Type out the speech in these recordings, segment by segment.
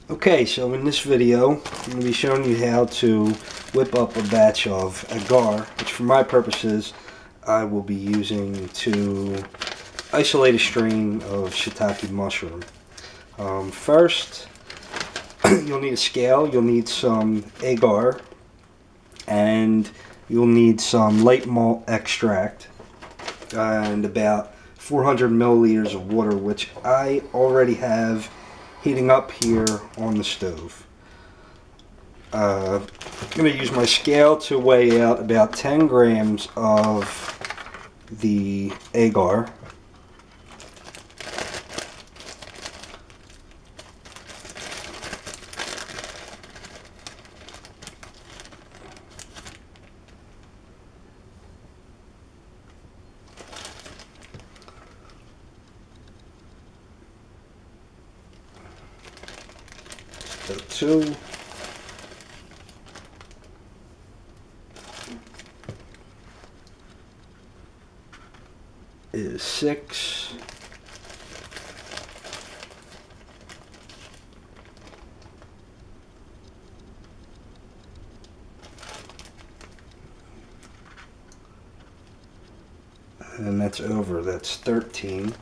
Okay, so in this video, I'm going to be showing you how to whip up a batch of Agar, which for my purposes, I will be using to isolate a strain of shiitake mushroom. First, you'll need a scale, you'll need some Agar, and you'll need some Light Malt Extract, and about 400 milliliters of water, which I already have heating up here on the stove. I'm going to use my scale to weigh out about 10 grams of the Agar. So 2. Is 6. And that's over. That's 13.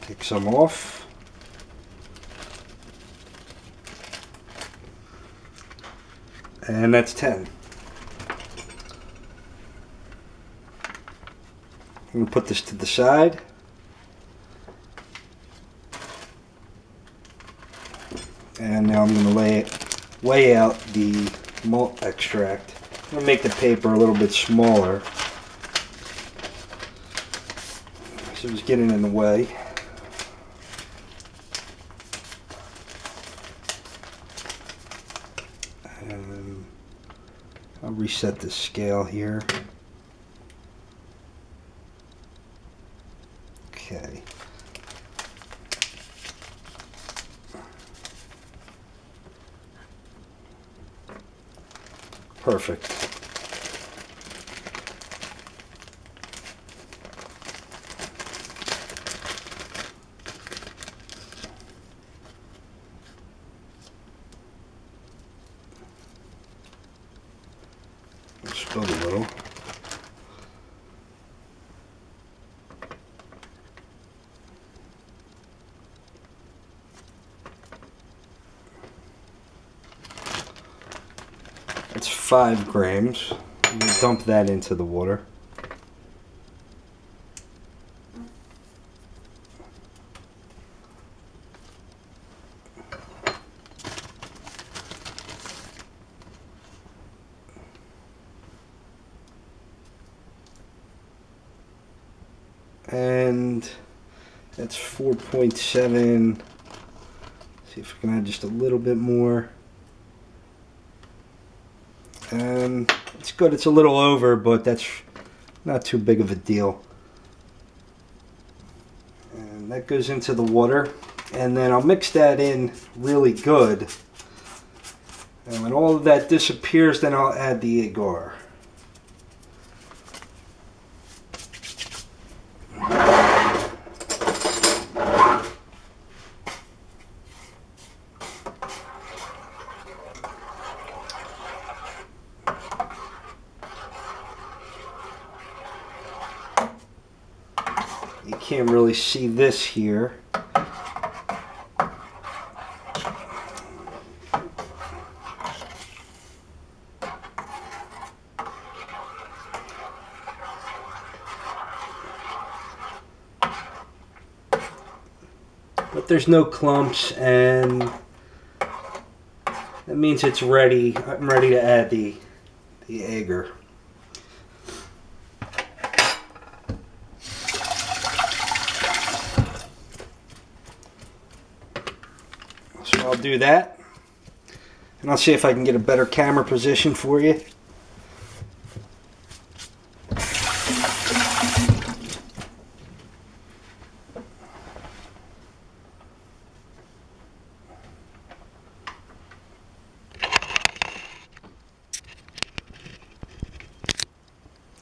Take some off. And that's 10. I'm going to put this to the side. And now I'm going to weigh out the malt extract. I'm going to make the paper a little bit smaller, so it's getting in the way. And I'll reset the scale here. Okay. Perfect. Spill a little. It's 5 grams. I'm going to dump that into the water. And that's 4.7. See if we can add just a little bit more. And it's good, it's a little over, but that's not too big of a deal. And that goes into the water, and then I'll mix that in really good. And when all of that disappears, then I'll add the Agar. You can't really see this here. But there's no clumps, and that means it's ready. I'm ready to add the Agar. So I'll do that, and I'll see if I can get a better camera position for you.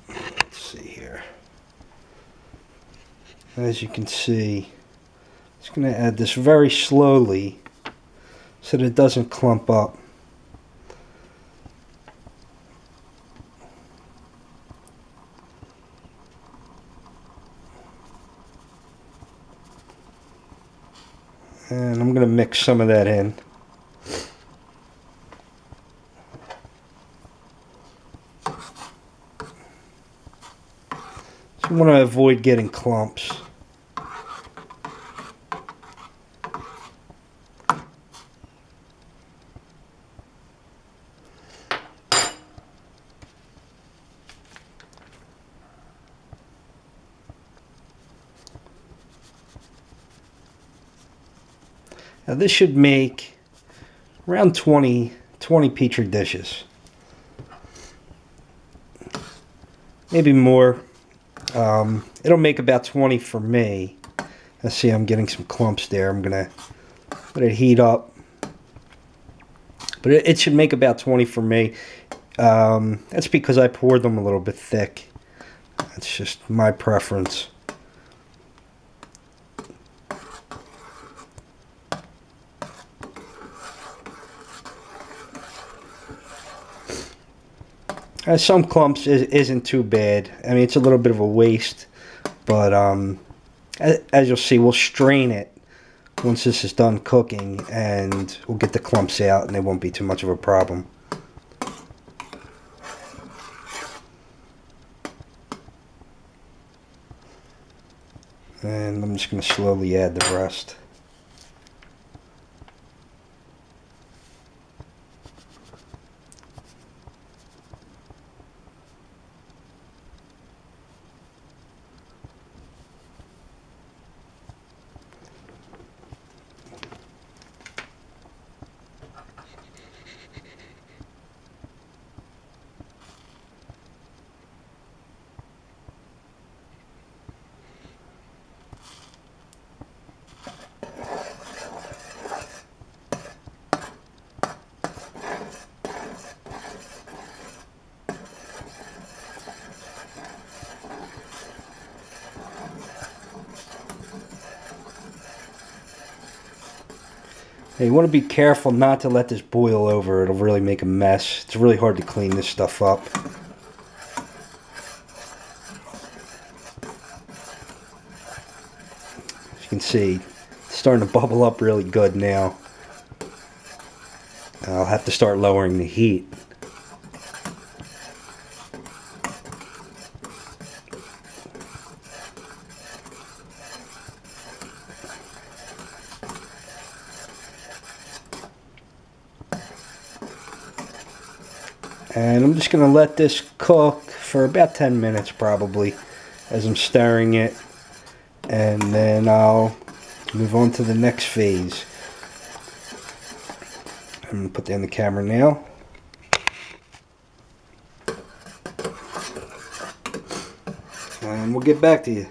Let's see here. As you can see, it's going to add this very slowly so that it doesn't clump up. And I'm going to mix some of that in. So you want to avoid getting clumps. Now this should make around 20 Petri dishes. Maybe more. It'll make about 20 for me. Let's see, I'm getting some clumps there. I'm going to let it heat up. But it should make about 20 for me. That's because I poured them a little bit thick. That's just my preference. Some clumps isn't too bad. I mean, it's a little bit of a waste, but as you'll see, we'll strain it once this is done cooking, and we'll get the clumps out, and they won't be too much of a problem. And I'm just going to slowly add the rest. Now you want to be careful not to let this boil over. It'll really make a mess. It's really hard to clean this stuff up. As you can see, it's starting to bubble up really good now. I'll have to start lowering the heat. And I'm just going to let this cook for about 10 minutes probably as I'm stirring it. And then I'll move on to the next phase. I'm going to put that in the camera now. And we'll get back to you.